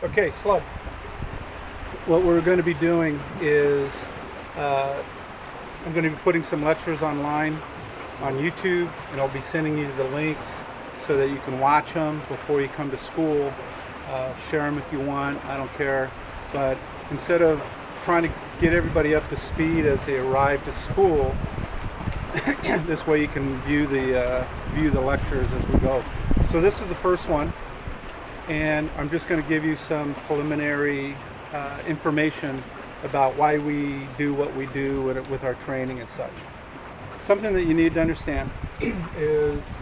Okay, slugs. What we're going to be doing is I'm going to be putting some lectures online on YouTube, and I'll be sending you the links so that you can watch them before you come to school. Share them if you want, I don't care. But instead of trying to get everybody up to speed as they arrive to school, this way you can view the lectures as we go. So this is the first one, and I'm just going to give you some preliminary information about why we do what we do with our training and such. Something that you need to understand is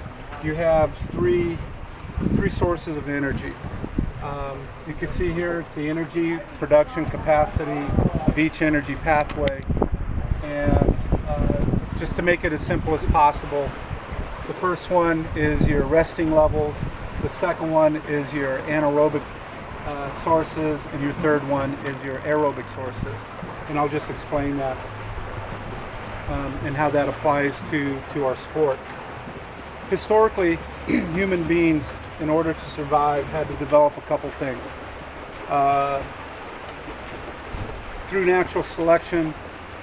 you have three sources of energy. You can see here it's the energy production capacity of each energy pathway, and just to make it as simple as possible, the first one is your resting levels, the second one is your anaerobic sources, and your third one is your aerobic sources. And I'll just explain that and how that applies to our sport. Historically, human beings, in order to survive, had to develop a couple things. Through natural selection,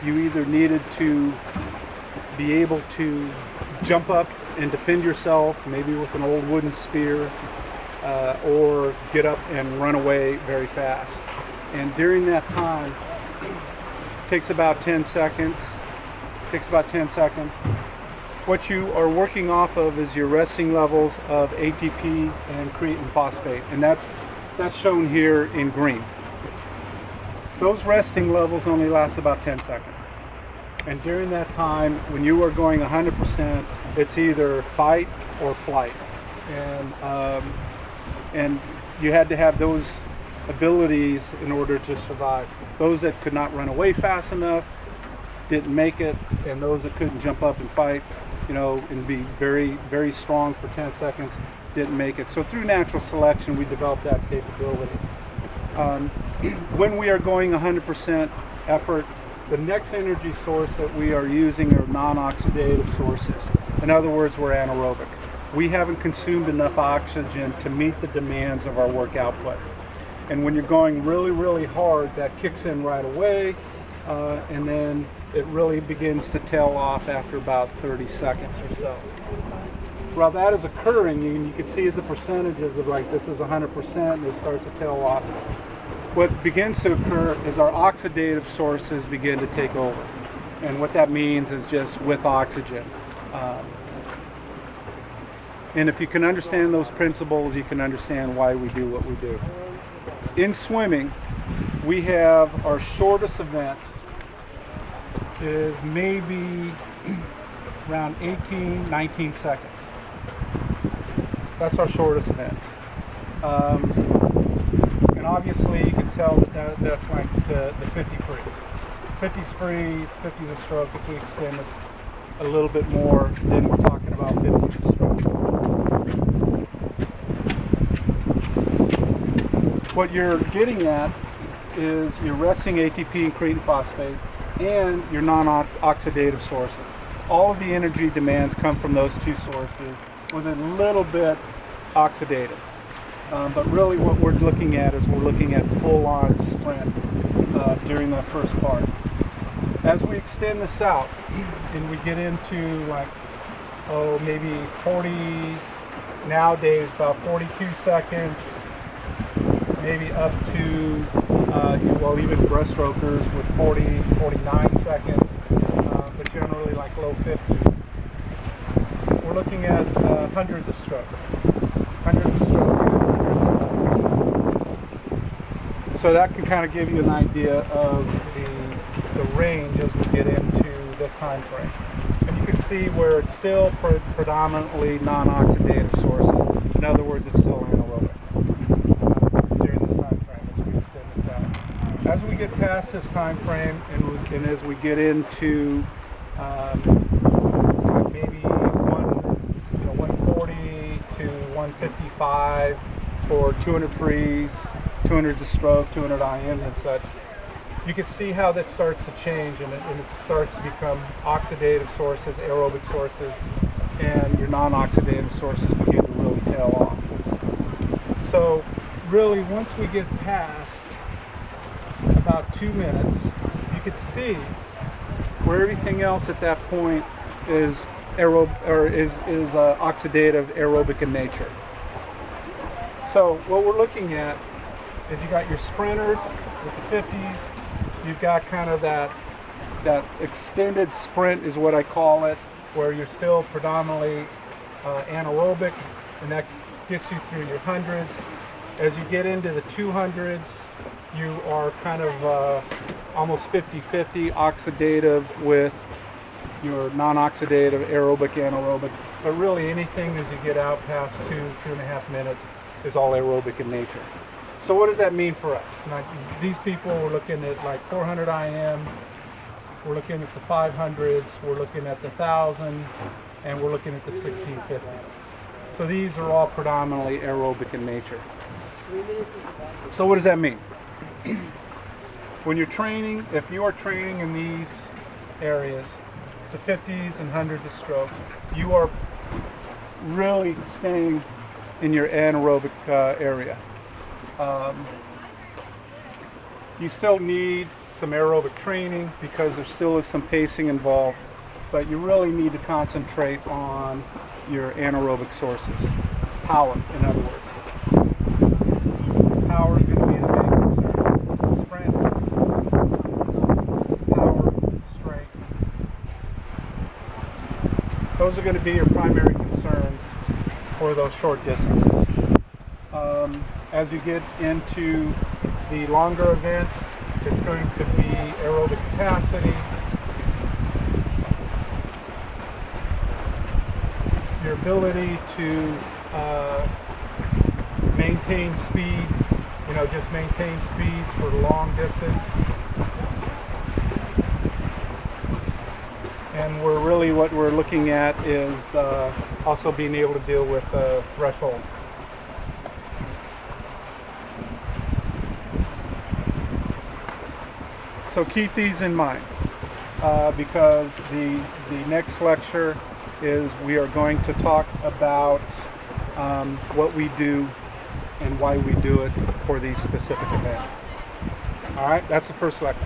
you either needed to be able to jump up and defend yourself, maybe with an old wooden spear, or get up and run away very fast. And during that time, it takes about 10 seconds. What you are working off of is your resting levels of ATP and creatine phosphate, and that's shown here in green. Those resting levels only last about 10 seconds. And during that time, when you are going 100%, it's either fight or flight. And you had to have those abilities in order to survive. Those that could not run away fast enough didn't make it, and those that couldn't jump up and fight, and be very, very strong for 10 seconds didn't make it. So through natural selection, we developed that capability. When we are going 100% effort, the next energy source that we are using are non-oxidative sources. In other words, we're anaerobic. We haven't consumed enough oxygen to meet the demands of our work output. And when you're going really, really hard, that kicks in right away, and then it really begins to tail off after about 30 seconds or so. While that is occurring, you can see the percentages of like this is 100%, and this starts to tail off. What begins to occur is our oxidative sources begin to take over. And what that means is just with oxygen. And if you can understand those principles, you can understand why we do what we do. In swimming, we have our shortest event is maybe around 18, 19 seconds. That's our shortest events. And obviously you can tell that's like the 50 freeze. 50's freeze, 50's a stroke. If we extend this a little bit more, then we're talking about 50's a stroke. What you're getting at is your resting ATP and creatine phosphate and your non-oxidative sources. All of the energy demands come from those two sources with a little bit oxidative. But really what we're looking at is we're looking at full-on sprint during that first part. As we extend this out and we get into maybe 40, nowadays about 42 seconds, maybe up to even breaststrokers with 40, 49 seconds, but generally like low 50s. We're looking at hundreds of strokes. So that can kind of give you an idea of the range as we get into this time frame. And you can see where it's still predominantly non-oxidative sources. In other words, it's still anaerobic during this time frame as we extend this out. As we get past this time frame and as we get into maybe 140 to 155 for 200 freeze, 200's a stroke, 200 IMs and such, you can see how that starts to change, and it starts to become oxidative sources, aerobic sources, and your non-oxidative sources begin to really tail off. So really, once we get past about 2 minutes, you can see where everything else at that point is oxidative aerobic in nature. So what we're looking at is you got your sprinters with the 50s. You've got kind of that extended sprint is what I call it, where you're still predominantly anaerobic, and that gets you through your hundreds. As you get into the 200s, you are kind of almost 50-50 oxidative with your non-oxidative aerobic, anaerobic. But really anything as you get out past 2.5 minutes is all aerobic in nature. So what does that mean for us? Now, these people were looking at like 400 IM, we're looking at the 500s, we're looking at the 1,000, and we're looking at the 1650. So these are all predominantly aerobic in nature. So what does that mean? When you're training, if you are training in these areas, the 50s and 100s of stroke, you are really staying in your anaerobic area. You still need some aerobic training because there still is some pacing involved, but you really need to concentrate on your anaerobic sources. Power, in other words. Power is going to be the main concern. Sprint, power, strength. Those are going to be your primary concerns for those short distances. As you get into the longer events, it's going to be aerobic capacity, your ability to maintain speed, just maintain speeds for long distance. And what we're looking at is also being able to deal with threshold. So keep these in mind because the next lecture is we are going to talk about what we do and why we do it for these specific events. All right, that's the first lecture.